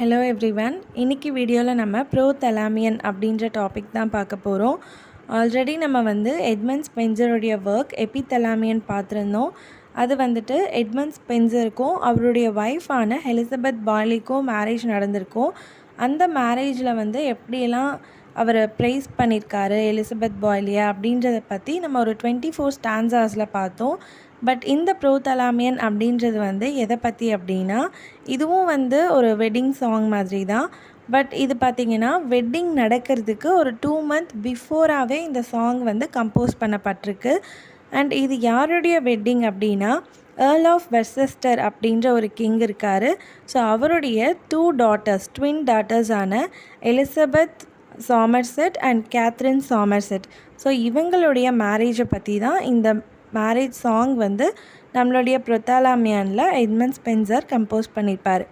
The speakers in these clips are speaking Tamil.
Hello everyone. இன்னைக்கு வீடியோவில் நம்ம ப்ரோதலாமியன் அப்படின்ற டாபிக் தான் பார்க்க போகிறோம். ஆல்ரெடி நம்ம எட்மண்ட் ஸ்பென்சருடைய ஒர்க் எபிதலாமியன் பார்த்துருந்தோம். அது எட்மண்ட் ஸ்பென்சருக்கும் அவருடைய ஒய்ஃபான எலிசபெத் பாய்லிக்கும் மேரேஜ் நடந்திருக்கும். அந்த மேரேஜில் எப்படியெல்லாம் அவர் ப்ரைஸ் பண்ணியிருக்காரு எலிசபெத் பாய்லியை அப்படின்றத பற்றி நம்ம ஒரு 24 ஸ்டான்சாஸில் பார்த்தோம். பட் இந்த ப்ரோதலாமியன் அப்படின்றது எதை பற்றி அப்படின்னா, இதுவும் ஒரு வெட்டிங் சாங் மாதிரி தான். பட் இது பார்த்திங்கன்னா வெட்டிங் நடக்கிறதுக்கு ஒரு 2 மந்த் பிஃபோராகவே இந்த சாங் கம்போஸ் பண்ணப்பட்டிருக்கு. அண்ட் இது யாருடைய வெட்டிங் அப்படின்னா, ஏர்ல் ஆஃப் வெர்செஸ்டர் அப்படின்ற ஒரு கிங் இருக்கார். ஸோ அவருடைய 2 டாட்டர்ஸ், ட்வின் டாட்டர்ஸான Elizabeth Somerset and Catherine Somerset. So இவங்களுடைய மேரேஜை பற்றி தான் இந்த மேரேஜ் சாங் நம்மளுடைய ப்ரோதலாமியனில் எட்மண்ட் ஸ்பென்சர் கம்போஸ் பண்ணியிருப்பார்.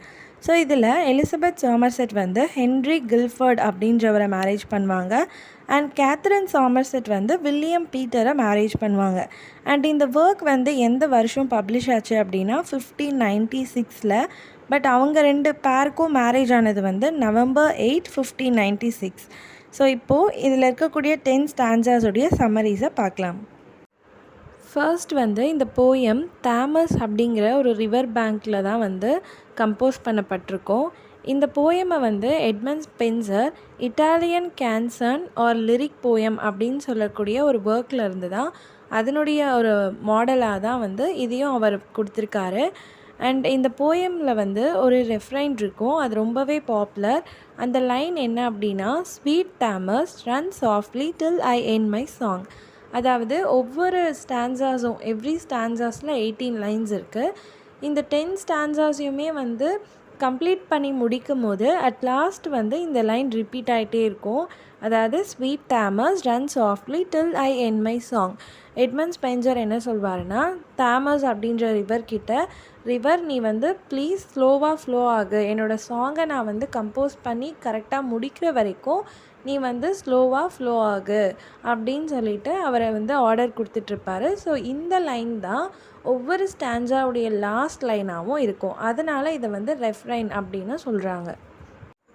ஸோ இதில் எலிசபெத் சாமர்செட் ஹென்ரி கில்ஃபர்ட் அப்படின்றவரை மேரேஜ் பண்ணுவாங்க. அண்ட் கேத்ரின் சாமர்செட் வில்லியம் பீட்டரை மேரேஜ் பண்ணுவாங்க. அண்ட் இந்த ஒர்க் எந்த வருஷம் பப்ளிஷ் ஆச்சு அப்படின்னா 1596. பட் அவங்க 2 பேருக்கும் மேரேஜ் ஆனது November 8, 1596. ஸோ இப்போது இதில் இருக்கக்கூடிய 10 ஸ்டான்சாஸுடைய சம்மரிஸை பார்க்கலாம். ஃபர்ஸ்ட் இந்த போயம் தாமஸ் அப்படிங்கிற ஒரு ரிவர் பேங்க்கில் தான் கம்போஸ் பண்ணப்பட்டிருக்கோம். இந்த போயமை Edmund Spenser Italian canzone or lyric poem அப்படின்னு சொல்லக்கூடிய ஒரு ஒர்க்கில் இருந்து தான், அதனுடைய ஒரு மாடலாக தான் இதையும் அவர் கொடுத்துருக்காரு. அண்ட் இந்த போயமில் ஒரு ரெஃப்ரைன் இருக்கும், அது ரொம்பவே பாப்புலர். அந்த லைன் என்ன அப்படின்னா, sweet Thames run softly till I end my song. அதாவது ஒவ்வொரு ஸ்டான்சாஸும் எவ்ரி ஸ்டான்சாஸில் 18 லைன்ஸ் இருக்குது. இந்த 10 ஸ்டான்சாஸையுமே கம்ப்ளீட் பண்ணி முடிக்கும் போது அட் லாஸ்ட் இந்த லைன் ரிப்பீட் ஆகிட்டே இருக்கும். அதாவது sweet Thames run softly till I end my song. Edmund Spenser என்ன சொல்வாருன்னா, தாமஸ் அப்படின்ற ரிவர் நீ ப்ளீஸ் ஸ்லோவாக ஃப்ளோ ஆகு, என்னோடய சாங்கை நான் கம்போஸ் பண்ணி கரெக்டாக முடிக்கிற வரைக்கும் நீ ஸ்லோவாக ஃப்ளோ ஆகு அப்படின்னு சொல்லிட்டு அவரை ஆர்டர் கொடுத்துட்ருப்பாரு. ஸோ இந்த லைன் தான் ஒவ்வொரு ஸ்டான்ஸாவுடைய லாஸ்ட் லைனாகவும் இருக்கும். அதனால் இதை ரெஃப்ரைன் அப்படின்னு சொல்கிறாங்க.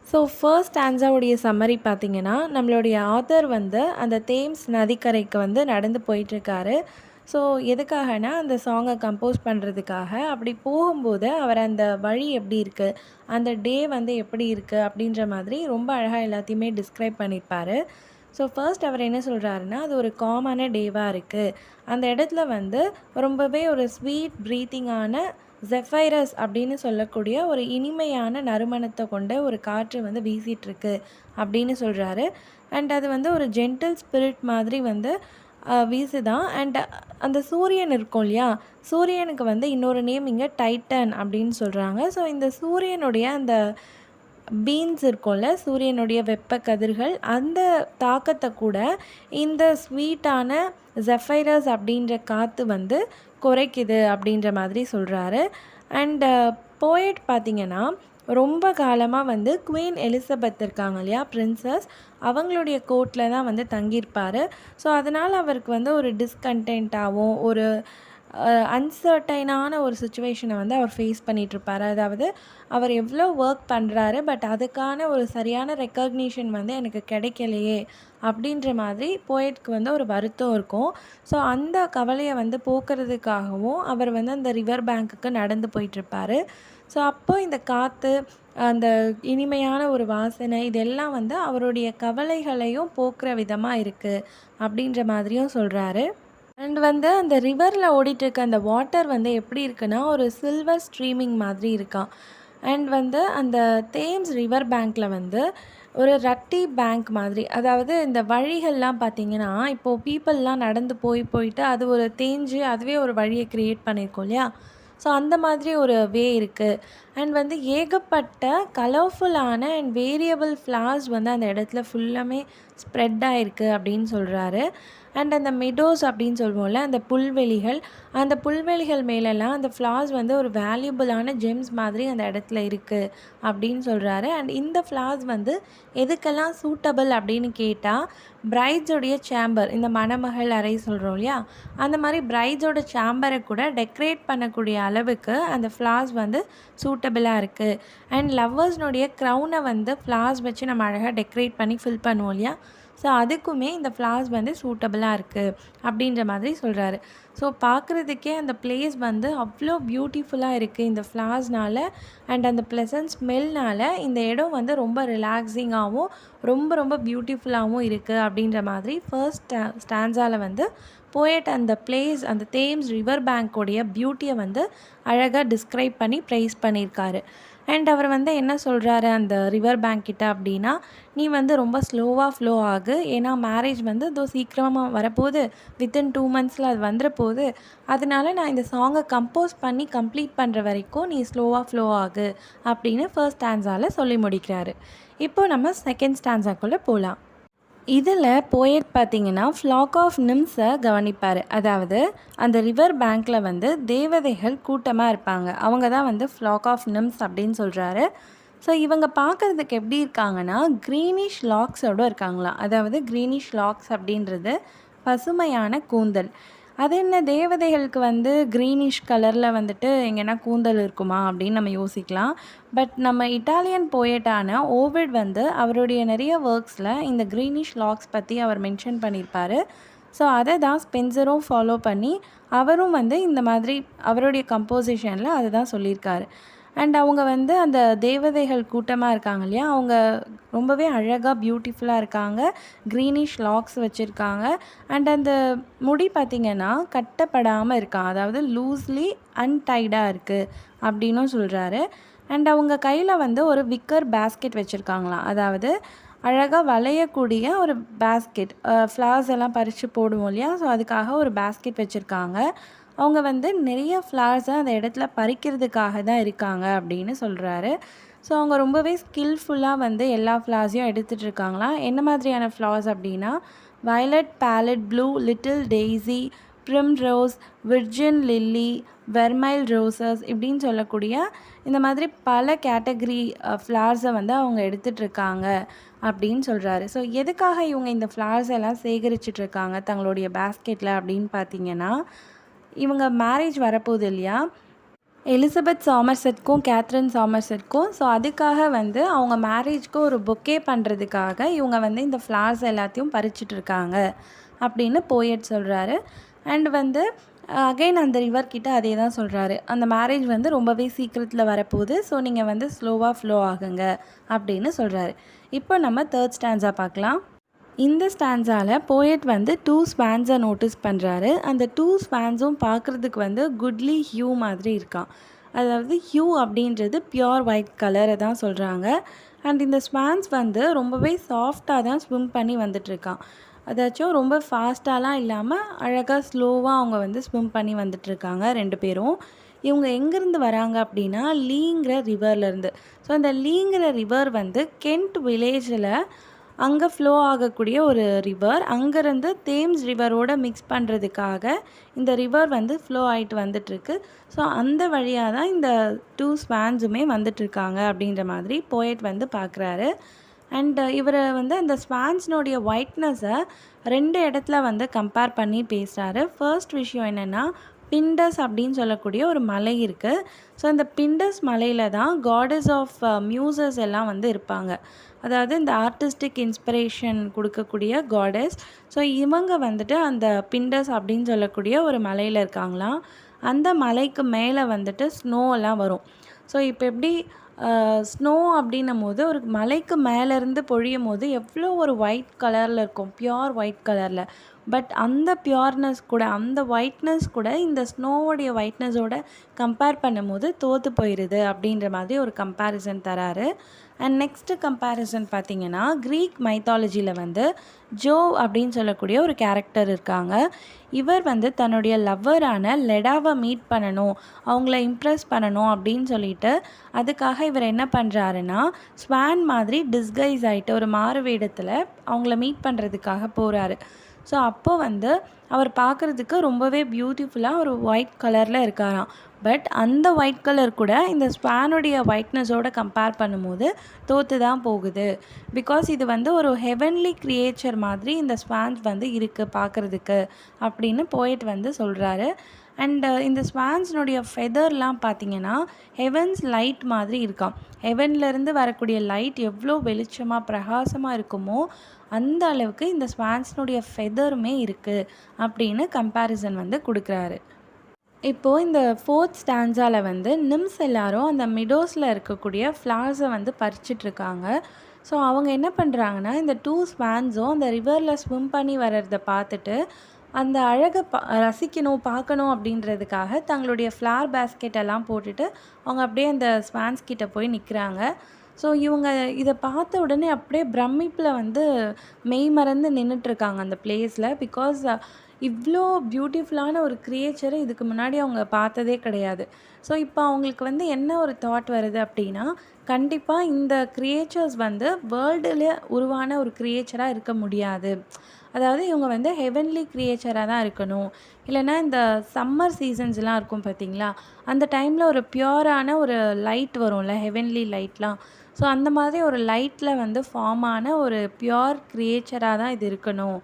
ஸோ ஃபர்ஸ்ட் ஸ்டான்ஸாவுடைய சம்மரி பார்த்திங்கன்னா, நம்மளுடைய ஆத்தர் அந்த தேம்ஸ் நதிக்கரைக்கு நடந்து போயிட்டுருக்காரு. ஸோ எதுக்காகனா அந்த சாங்கை கம்போஸ் பண்ணுறதுக்காக. அப்படி போகும்போது அவர் அந்த வழி எப்படி இருக்குது, அந்த டே எப்படி இருக்குது அப்படின்ற மாதிரி ரொம்ப அழகாக எல்லாத்தையுமே டிஸ்கிரைப் பண்ணியிருப்பார். ஸோ ஃபர்ஸ்ட் அவர் என்ன சொல்கிறாருன்னா, அது ஒரு காமான டேவாக இருக்குது. அந்த இடத்துல ரொம்பவே ஒரு ஸ்வீட் ப்ரீத்திங்கான ஜெஃபைரஸ் அப்படின்னு சொல்லக்கூடிய ஒரு இனிமையான நறுமணத்தை கொண்ட ஒரு காற்று வீசிகிட்ருக்கு அப்படின்னு சொல்கிறாரு. அண்ட் அது ஒரு ஜென்டில் ஸ்பிரிட் மாதிரி வீசுதான். அண்ட் அந்த சூரியன் இருக்கும் இல்லையா, சூரியனுக்கு இன்னொரு நேம் இங்கே டைட்டன் அப்படின்னு சொல்கிறாங்க. ஸோ இந்த சூரியனுடைய அந்த பீன்ஸ் இருக்கும்ல, சூரியனுடைய வெப்ப கதிர்கள், அந்த தாக்கத்தை கூட இந்த ஸ்வீட்டான ஜெஃபைரஸ் அப்படின்ற காற்று குறைக்குது அப்படின்ற மாதிரி சொல்கிறாரு. அண்ட் போயட் பார்த்திங்கன்னா, ரொம்ப காலமாக குவீன் எலிசபெத் இருக்காங்க இல்லையா, பிரின்சஸ், அவங்களுடைய கோர்ட்டில் தான் தங்கியிருப்பார். ஸோ அதனால் அவருக்கு ஒரு டிஸ்கண்டென்ட்டாகவும் ஒரு அன்சர்டைனான ஒரு சுச்சுவேஷனை அவர் ஃபேஸ் பண்ணிகிட்ருப்பார். அதாவது அவர் எவ்வளோ ஒர்க் பண்ணுறாரு, பட் அதுக்கான ஒரு சரியான ரெக்கக்னிஷன் எனக்கு கிடைக்கலையே அப்படின்ற மாதிரி போயட்க்கு ஒரு வருத்தம் இருக்கும். ஸோ அந்த கவலையை போக்குறதுக்காகவும் அவர் அந்த ரிவர் பேங்க்குக்கு நடந்து போயிட்டுருப்பார். ஸோ அப்போது இந்த காற்று, அந்த இனிமையான ஒரு வாசனை, இதெல்லாம் அவருடைய கவலைகளையும் போக்குற விதமாக இருக்குது அப்படின்ற மாதிரியும் சொல்கிறாரு. அண்ட் அந்த ரிவரில் ஓடிட்டுருக்க அந்த வாட்டர் எப்படி இருக்குன்னா, ஒரு சில்வர் ஸ்ட்ரீமிங் மாதிரி இருக்கான். அண்ட் அந்த தேம்ஸ் ரிவர் பேங்க்கில் ஒரு ரட்டி பேங்க் மாதிரி, அதாவது இந்த வழிகள்லாம் பார்த்திங்கன்னா, இப்போது பீப்புளெலாம் நடந்து போயிட்டு அது ஒரு தேஞ்சு அதுவே ஒரு வழியை க்ரியேட் பண்ணியிருக்கோம் இல்லையா. ஸோ அந்த மாதிரி ஒரு வே இருக்குது. அண்ட் ஏகப்பட்ட கலர்ஃபுல்லான அண்ட் வேரியபிள் ஃப்ளார்ஸ் அந்த இடத்துல ஃபுல்லாமே ஸ்ப்ரெட் ஆகிருக்கு அப்படின்னு சொல்கிறாரு. அண்ட் அந்த மெடோஸ் அப்படின்னு சொல்லுவோம்ல, அந்த புல்வெளிகள், அந்த புல்வெளிகள் மேலெல்லாம் அந்த ஃப்ளார்ஸ் வந்து ஒரு வேல்யூபிளான ஜெம்ஸ் மாதிரி அந்த இடத்துல இருக்குது அப்படின்னு சொல்கிறாரு. அண்ட் இந்த ஃப்ளார்ஸ் வந்து எதுக்கெல்லாம் சூட்டபிள் அப்படின்னு கேட்டால், பிரைட்ஸோடைய சேம்பர், இந்த மணமகள் அறை சொல்கிறோம் இல்லையா, அந்த மாதிரி பிரைட்ஸோட சேம்பரை கூட டெக்கரேட் பண்ணக்கூடிய அளவுக்கு அந்த ஃப்ளார்ஸ் வந்து சூட்டபிளாக இருக்குது. அண்ட் லவ்வர்ஸ்னுடைய க்ரௌனை வந்து ஃப்ளார்ஸ் வச்சு நம்ம அழகாக டெக்கரேட் பண்ணி ஃபில் பண்ணுவோம் இல்லையா, ஸோ அதுக்குமே இந்த ஃப்ளார்ஸ் வந்து சூட்டபிளாக இருக்குது அப்படின்ற மாதிரி சொல்கிறாரு. ஸோ பார்க்குறதுக்கே அந்த பிளேஸ் வந்து அவ்வளோ பியூட்டிஃபுல்லாக இருக்குது இந்த ஃப்ளார்ஸ்னால். அண்ட் அந்த ப்ளசன்ட் ஸ்மெல்னால் இந்த இடம் வந்து ரொம்ப ரிலாக்ஸிங்காகவும் ரொம்ப ரொம்ப பியூட்டிஃபுல்லாகவும் இருக்குது அப்படின்ற மாதிரி ஃபர்ஸ்ட் ஸ்டான்ஸால் வந்து போயட் அந்த பிளேஸ், அந்த தேம்ஸ் ரிவர் பேங்க்கோடைய பியூட்டியை வந்து அழகாக டிஸ்கிரைப் பண்ணி ப்ரைஸ் பண்ணியிருக்காரு. அண்ட் அவர் வந்து என்ன சொல்கிறாரு அந்த ரிவர் பேங்க் கிட்ட அப்படின்னா, நீ வந்து ரொம்ப ஸ்லோவாக ஃப்ளோ ஆகு, ஏன்னா மேரேஜ் வந்து இதோ சீக்கிரமாக வரப்போகுது, வித்தின் 2 monthஸில் அது வந்துட போகுது, அதனால நான் இந்த சாங்கை கம்போஸ் பண்ணி கம்ப்ளீட் பண்ணுற வரைக்கும் நீ ஸ்லோவாக ஃப்ளோ ஆகு அப்படின்னு ஃபர்ஸ்ட் ஸ்டான்ஸால் சொல்லி முடிக்கிறாரு. இப்போது நம்ம செகண்ட் ஸ்டான்ஸாக்குள்ளே போகலாம். இதில் போயட் பார்த்திங்கன்னா ஃப்ளாக் ஆஃப் நிம்ஸை கவனிப்பார். அதாவது அந்த ரிவர் பேங்க்கில் வந்து தேவதைகள் கூட்டமாக இருப்பாங்க, அவங்க தான் வந்து ஃப்ளாக் ஆஃப் நிம்ஸ் அப்படின்னு சொல்கிறாரு. ஸோ இவங்க பார்க்குறதுக்கு எப்படி இருக்காங்கன்னா க்ரீனிஷ் லாக்ஸோடு இருக்காங்களாம். அதாவது க்ரீனிஷ் லாக்ஸ் அப்படின்றது பசுமையான கூந்தல். அது என்ன தேவதைகளுக்கு வந்து க்ரீனிஷ் கலரில் வந்துட்டு எங்கன்னா கூந்தல் இருக்குமா அப்படின்னு நம்ம யோசிக்கலாம். பட் நம்ம இட்டாலியன் போயட்டான ஓவிட் வந்து அவருடைய நிறைய ஒர்க்ஸில் இந்த க்ரீனிஷ் லாக்ஸ் பற்றி அவர் மென்ஷன் பண்ணியிருப்பார். ஸோ அதை தான் ஸ்பென்சரும் ஃபாலோ பண்ணி அவரும் வந்து இந்த மாதிரி அவருடைய கம்போசிஷனில் அதை தான் சொல்லியிருக்காரு. அண்ட் அவங்க வந்து அந்த தேவதைகள் கூட்டமாக இருக்காங்க இல்லையா, அவங்க ரொம்பவே அழகாக பியூட்டிஃபுல்லாக இருக்காங்க, க்ரீனிஷ் லாக்ஸ் வச்சுருக்காங்க. அண்ட் அந்த முடி பார்த்திங்கன்னா கட்டப்படாமல் இருக்கான், அதாவது லூஸ்லி அன்டைடாக இருக்குது அப்படின்னும் சொல்கிறாரு. அண்ட் அவங்க கையில் வந்து ஒரு விக்கர் பேஸ்கெட் வச்சுருக்காங்களாம், அதாவது அழகாக வளையக்கூடிய ஒரு பேஸ்கெட், ஃப்ளார்ஸ் எல்லாம் பறித்து போடுவோம் இல்லையா, ஸோ அதுக்காக ஒரு பேஸ்கெட் வச்சுருக்காங்க. அவங்க வந்து நிறைய ஃப்ளார்ஸை அந்த இடத்துல பறிக்கிறதுக்காக தான் இருக்காங்க அப்படின்னு சொல்கிறாரு. ஸோ அவங்க ரொம்பவே ஸ்கில்ஃபுல்லாக வந்து எல்லா ஃப்ளார்ஸையும் எடுத்துகிட்டு இருக்காங்களாம். என்ன மாதிரியான ஃப்ளார்ஸ் அப்படின்னா violet, pallid blue, little daisy, primrose, virgin lily, vermeil roses இப்படின்னு சொல்லக்கூடிய இந்த மாதிரி பல கேட்டகரி ஃப்ளார்ஸை வந்து அவங்க எடுத்துகிட்ருக்காங்க அப்படின்னு சொல்கிறாரு. ஸோ எதுக்காக இவங்க இந்த ஃப்ளார்ஸ் எல்லாம் சேகரிச்சிட்ருக்காங்க தங்களுடைய பேஸ்கெட்டில் அப்படின்னு பார்த்தீங்கன்னா, இவங்க மேரேஜ் வரப்போகுது இல்லையா, எலிசபெத் சாமர்செட்க்கும் கேத்ரின் சாமர்செட்க்கும். ஸோ அதுக்காக வந்து அவங்க மேரேஜ்க்கு ஒரு பொக்கே பண்ணுறதுக்காக இவங்க வந்து இந்த ஃப்ளார்ஸ் எல்லாத்தையும் பறிச்சிட்ருக்காங்க அப்படின்னு போயட் சொல்கிறாரு. அண்ட் வந்து அகைன் அந்த ரிவர்கிட்ட அதே தான் சொல்கிறாரு, அந்த மேரேஜ் வந்து ரொம்பவே சீக்கிரத்தில் வரப்போகுது, ஸோ நீங்கள் வந்து ஸ்லோவாக ஃப்ளோ ஆகுங்க அப்படின்னு சொல்கிறாரு. இப்போ நம்ம தேர்ட் ஸ்டான்ஸாக பார்க்கலாம். இந்த ஸ்டான்ஸால் போயட் வந்து 2 ஸ்வான்ஸை நோட்டீஸ் பண்ணுறாரு. அந்த 2 ஸ்வான்ஸும் பார்க்குறதுக்கு வந்து குட்லி ஹியூ மாதிரி இருக்கான். அதாவது ஹியூ அப்படின்றது பியோர் ஒயிட் கலரை தான் சொல்கிறாங்க. அண்ட் இந்த ஸ்வான்ஸ் வந்து ரொம்பவே சாஃப்டாக தான் ஸ்விம் பண்ணி வந்துட்டுருக்கான். அதாச்சும் ரொம்ப ஃபாஸ்ட்டாலாம் இல்லாமல் அழகாக ஸ்லோவாக அவங்க வந்து ஸ்விம் பண்ணி வந்துட்டுருக்காங்க 2 பேரும். இவங்க எங்கேருந்து வராங்க அப்படின்னா லீங்கிற ரிவர்லேருந்து. ஸோ அந்த லீங்கிற ரிவர் வந்து கென்ட் வில்லேஜில் அங்கே ஃப்ளோ ஆகக்கூடிய ஒரு ரிவர். அங்கேருந்து தேம்ஸ் ரிவரோடு மிக்ஸ் பண்ணுறதுக்காக இந்த ரிவர் வந்து ஃப்ளோ ஆகிட்டு வந்துட்டுருக்கு. ஸோ அந்த வழியாக தான் இந்த 2 ஸ்வான்ஸுமே வந்துட்டுருக்காங்க அப்படின்ற மாதிரி போயட் வந்து பார்க்குறாரு. அண்ட் இவர் வந்து அந்த ஸ்வான்ஸ்னுடைய ஒயிட்னஸை 2 இடத்துல வந்து கம்பேர் பண்ணி பேசுகிறாரு. ஃபர்ஸ்ட் விஷயம் என்னென்னா, பிண்டஸ் அப்படின்னு சொல்லக்கூடிய ஒரு மலை இருக்குது. ஸோ அந்த பிண்டஸ் மலையில் தான் காடஸ் ஆஃப் மியூசஸ் எல்லாம் வந்து இருப்பாங்க, அதாவது இந்த ஆர்டிஸ்டிக் இன்ஸ்பிரேஷன் கொடுக்கக்கூடிய காடஸ். ஸோ இவங்க வந்துட்டு அந்த பிண்டஸ் அப்படின்னு சொல்லக்கூடிய ஒரு மலையில் இருக்காங்களாம். அந்த மலைக்கு மேலே வந்துட்டு ஸ்னோவெல்லாம் வரும். ஸோ இப்போ எப்படி ஸ்னோ அப்படின்னும் போது ஒரு மலைக்கு மேலேருந்து பொழியும் போது எவ்வளோ ஒரு ஒயிட் கலரில் இருக்கும், பியோர் ஒயிட் கலரில். பட் அந்த பியோர்னஸ் கூட, அந்த ஒயிட்னஸ் கூட இந்த ஸ்னோவோடைய ஒயிட்னஸோட கம்பேர் பண்ணும்போது தோற்று போயிடுது அப்படின்ற மாதிரி ஒரு கம்பேரிசன் தராரு. அண்ட் நெக்ஸ்ட்டு கம்பேரிசன் பார்த்திங்கன்னா, க்ரீக் மைத்தாலஜியில் வந்து ஜோவ் அப்படின்னு சொல்லக்கூடிய ஒரு கேரக்டர் இருக்காங்க. இவர் வந்து தன்னுடைய லவ்வரான லெடாவை மீட் பண்ணணும், அவங்கள இம்ப்ரெஸ் பண்ணணும் அப்படின்னு சொல்லிட்டு அதுக்காக இவர் என்ன பண்ணுறாருன்னா ஸ்வான் மாதிரி டிஸ்கைஸ் ஆகிட்டு ஒரு மாறு வேடத்தில் அவங்கள மீட் பண்ணுறதுக்காக போகிறாரு. ஸோ அப்போ வந்து அவர் பார்க்குறதுக்கு ரொம்பவே பியூட்டிஃபுல்லாக ஒரு ஒயிட் கலரில் இருக்காராம். பட் அந்த ஒயிட் கலர் கூட இந்த ஸ்வானுடைய ஒயிட்னஸோட கம்பேர் பண்ணும்போது தோற்று தான் போகுது. பிகாஸ் இது வந்து ஒரு ஹெவன்லி கிரியேச்சர் மாதிரி இந்த ஸ்வான்ஸ் வந்து இருக்குது பார்க்குறதுக்கு அப்படின்னு போயிட் வந்து சொல்கிறாரு. அண்டு இந்த ஸ்வான்ஸ்னுடைய ஃபெதர்லாம் பார்த்திங்கன்னா ஹெவன்ஸ் லைட் மாதிரி இருக்காம். ஹெவன்லேருந்து வரக்கூடிய லைட் எவ்வளோ வெளிச்சமாக பிரகாசமாக இருக்குமோ அந்த அளவுக்கு இந்த ஸ்வான்ஸ்னுடைய ஃபெதருமே இருக்குது அப்படின்னு கம்பேரிசன் வந்து கொடுக்குறாரு. இப்போது இந்த 4th ஸ்டான்ஸாவில் வந்து நிம்ஸ் எல்லாரும் அந்த மிடோஸில் இருக்கக்கூடிய ஃப்ளார்ஸை வந்து பறிச்சிட்ருக்காங்க. ஸோ அவங்க என்ன பண்ணுறாங்கன்னா இந்த 2 ஸ்வான்ஸும் அந்த ரிவரில் ஸ்விம் பண்ணி வர்றதை பார்த்துட்டு அந்த அழகை ரசிக்கணும் பார்க்கணும் அப்படின்றதுக்காக தங்களுடைய ஃப்ளார் பேஸ்கெட் எல்லாம் போட்டுட்டு அவங்க அப்படியே அந்த ஸ்வான்ஸ் கிட்ட போய் நிற்கிறாங்க. ஸோ இவங்க இதை பார்த்த உடனே அப்படியே பிரமிப்பில் வந்து மெய் மறந்து நின்றுட்டுருக்காங்க அந்த பிளேஸில். பிகாஸ் இவ்வளோ பியூட்டிஃபுல்லான ஒரு கிரியேச்சரை இதுக்கு முன்னாடி அவங்க பார்த்ததே கிடையாது. ஸோ இப்போ அவங்களுக்கு வந்து என்ன ஒரு தாட் வருது அப்படின்னா, கண்டிப்பாக இந்த கிரியேச்சர்ஸ் வந்து வேர்ல்டில் உருவான ஒரு கிரியேச்சராக இருக்க முடியாது. அதாவது இவங்க வந்து ஹெவன்லி கிரியேச்சராக தான் இருக்கணும். இல்லைனா இந்த சம்மர் சீசன்ஸ்லாம் இருக்கும் பார்த்தீங்களா, அந்த டைமில் ஒரு பியூரான ஒரு லைட் வரும்ல, ஹெவன்லி லைட்லாம். ஸோ அந்த மாதிரி ஒரு லைட்டில் வந்து ஃபார்ம் ஆன ஒரு பியூர் கிரியேச்சராக தான் இது இருக்கணும்.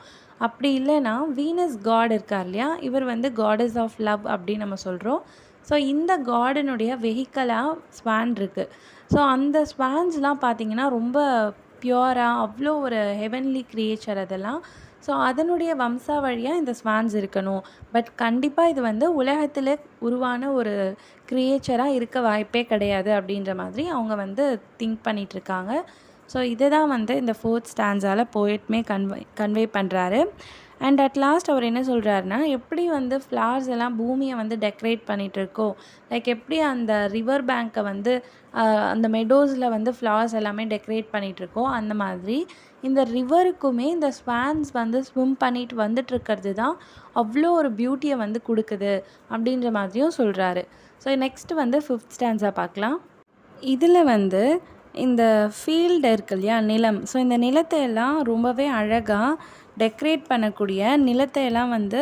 அப்படி இல்லைன்னா வீனஸ் காட் இருக்கார் இல்லையா, இவர் வந்து காடஸ் ஆஃப் லவ் அப்படின்னு நம்ம சொல்கிறோம். ஸோ இந்த கார்டனுடைய வெஹிக்கலாக ஸ்வான் இருக்குது. ஸோ அந்த ஸ்வான்ஸ்லாம் பார்த்திங்கன்னா ரொம்ப பியூராக அவ்வளோ ஒரு ஹெவன்லி கிரியேச்சர் அதெல்லாம். ஸோ அதனுடைய வம்சாவழியாக இந்த ஸ்வான்ஸ் இருக்கணும். பட் கண்டிப்பாக இது வந்து உலகத்தில் உருவான ஒரு கிரியேச்சராக இருக்க வாய்ப்பே கிடையாது அப்படின்ற மாதிரி அவங்க வந்து திங்க் பண்ணிகிட்ருக்காங்க. ஸோ இதை தான் வந்து இந்த 4th ஸ்டான்ஸால் போயட்மே கன்வே பண்ணுறாரு. அண்ட் அட் லாஸ்ட் அவர் என்ன சொல்கிறாருன்னா, எப்படி வந்து ஃப்ளார்ஸ் எல்லாம் பூமியை வந்து டெக்கரேட் பண்ணிகிட்ருக்கோ, லைக் எப்படி அந்த ரிவர் பேங்க்கை வந்து அந்த மெடோஸில் வந்து ஃப்ளார்ஸ் எல்லாமே டெக்கரேட் பண்ணிகிட்ருக்கோ, அந்த மாதிரி இந்த ரிவருக்குமே இந்த ஸ்வான்ஸ் வந்து ஸ்விம் பண்ணிட்டு வந்துட்டுருக்கிறது தான் அவ்வளோ ஒரு பியூட்டியை வந்து கொடுக்குது அப்படின்ற மாதிரியும் சொல்கிறாரு. ஸோ நெக்ஸ்ட்டு வந்து 5th ஸ்டான்ஸா பார்க்கலாம். இதில் வந்து இந்த ஃபீல்டு இருக்கு இல்லையா, நிலம். ஸோ இந்த நிலத்தை எல்லாம் ரொம்பவே அழகாக டெக்கரேட் பண்ணக்கூடிய, நிலத்தை எல்லாம் வந்து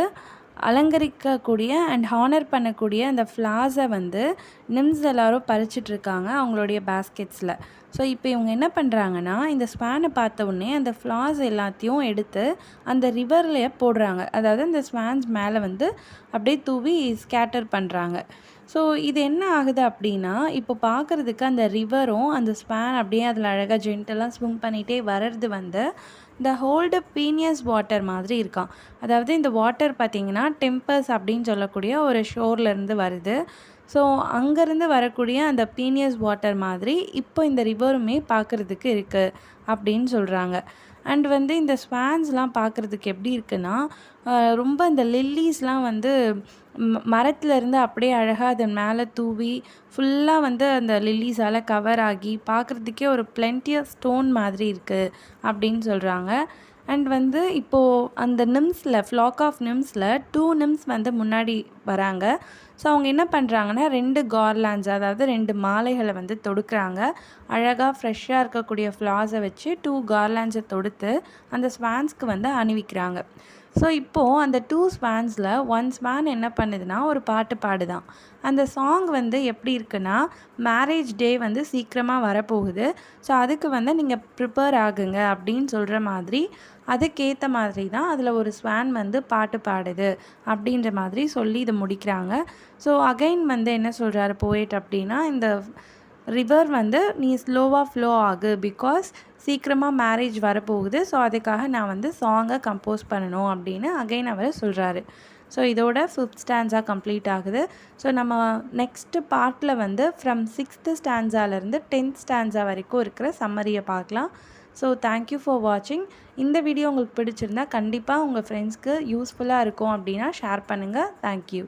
அலங்கரிக்கக்கூடிய அண்ட் ஹானர் பண்ணக்கூடிய அந்த ஃப்ளார்ஸை வந்து நிம்ஸ் எல்லோரும் பறிச்சிட்ருக்காங்க அவங்களுடைய பேஸ்கெட்ஸில். ஸோ இப்போ இவங்க என்ன பண்ணுறாங்கன்னா, இந்த ஸ்வானை பார்த்த உடனே அந்த ஃப்ளார்ஸ் எல்லாத்தையும் எடுத்து அந்த ரிவர்லேயே போடுறாங்க. அதாவது அந்த ஸ்வான்ஸ் மேலே வந்து அப்படியே தூவி ஸ்கேட்டர் பண்ணுறாங்க. ஸோ இது என்ன ஆகுது அப்படின்னா, இப்போ பார்க்குறதுக்கு அந்த ரிவரும் அந்த ஸ்வான் அப்படியே அதில் அழகாக ஜென்டலாக ஸ்விம் பண்ணிகிட்டே வர்றது வந்து இந்த ஹோல்டு பீனியஸ் வாட்டர் மாதிரி இருக்கான். அதாவது இந்த வாட்டர் பார்த்திங்கன்னா டெம்பர்ஸ் அப்படின்னு சொல்லக்கூடிய ஒரு ஷோர்லேருந்து வருது. ஸோ அங்கேருந்து வரக்கூடிய அந்த பீனியஸ் வாட்டர் மாதிரி இப்போ இந்த ரிவருமே பார்க்குறதுக்கு இருக்குது அப்படின்னு சொல்கிறாங்க. அண்ட் வந்து இந்த ஸ்வான்ஸ்லாம் பார்க்குறதுக்கு எப்படி இருக்குன்னா, ரொம்ப இந்த லில்லிஸ்லாம் வந்து மரத்துலேருந்து அப்படியே அழகாக அதன் மேலே தூவி ஃபுல்லாக வந்து அந்த லில்லிஸால் கவர் ஆகி பார்க்குறதுக்கே ஒரு பிளென்டியஸ் ஸ்டோன் மாதிரி இருக்குது அப்படின்னு சொல்கிறாங்க. அண்ட் வந்து இப்போது அந்த நிம்ஸில் ஃப்ளாக் ஆஃப் நிம்ஸில் 2 நிம்ஸ் வந்து முன்னாடி வராங்க. ஸோ அவங்க என்ன பண்ணுறாங்கன்னா 2 கார்லாண்ட்ஸ், அதாவது 2 மாலைகளை வந்து தொடுக்கிறாங்க. அழகாக ஃப்ரெஷ்ஷாக இருக்கக்கூடிய ஃப்ளார்ஸை வச்சு 2 கார்லாண்ட்ஸை தொடுத்து அந்த ஸ்வான்ஸ்க்கு வந்து அணிவிக்கிறாங்க. ஸோ இப்போது அந்த 2 ஸ்வான்ஸில் 1 ஸ்வான் என்ன பண்ணுதுன்னா ஒரு பாட்டு பாடுதான். அந்த சாங் வந்து எப்படி இருக்குன்னா, மேரேஜ் டே வந்து சீக்கிரமாக வரப்போகுது, ஸோ அதுக்கு வந்து நீங்கள் ப்ரிப்பேர் ஆகுங்க அப்படின்னு சொல்கிற மாதிரி, அதுக்கேற்ற மாதிரி தான் அதில் ஒரு ஸ்வான் வந்து பாட்டு பாடுது அப்படின்ற மாதிரி சொல்லி இதை முடிக்கிறாங்க. ஸோ அகைன் வந்து என்ன சொல்கிறாரு போயட் அப்படின்னா, இந்த ரிவர் வந்து நீ ஸ்லோவாக ஃப்ளோ ஆகு, பிகாஸ் சீக்கிரமாக மேரேஜ் வரப்போகுது, ஸோ அதுக்காக நான் வந்து சாங்கை கம்போஸ் பண்ணணும் அப்படின்னு அகைன் அவர் சொல்கிறாரு. ஸோ இதோட 5th ஸ்டான்ஸா கம்ப்ளீட் ஆகுது. ஸோ நம்ம நெக்ஸ்ட்டு பார்ட்டில் வந்து ஃப்ரம் 6th ஸ்டான்ஸாலேருந்து 10th ஸ்டான்ஸா வரைக்கும் இருக்கிற சம்மரியை பார்க்கலாம். ஸோ தேங்க்யூ ஃபார் வாட்சிங். இந்த வீடியோ உங்களுக்கு பிடிச்சிருந்தா கண்டிப்பாக உங்கள் ஃப்ரெண்ட்ஸ்க்கு யூஸ்ஃபுல்லாக இருக்கும் அப்படின்னா ஷேர் பண்ணுங்கள். தேங்க்யூ.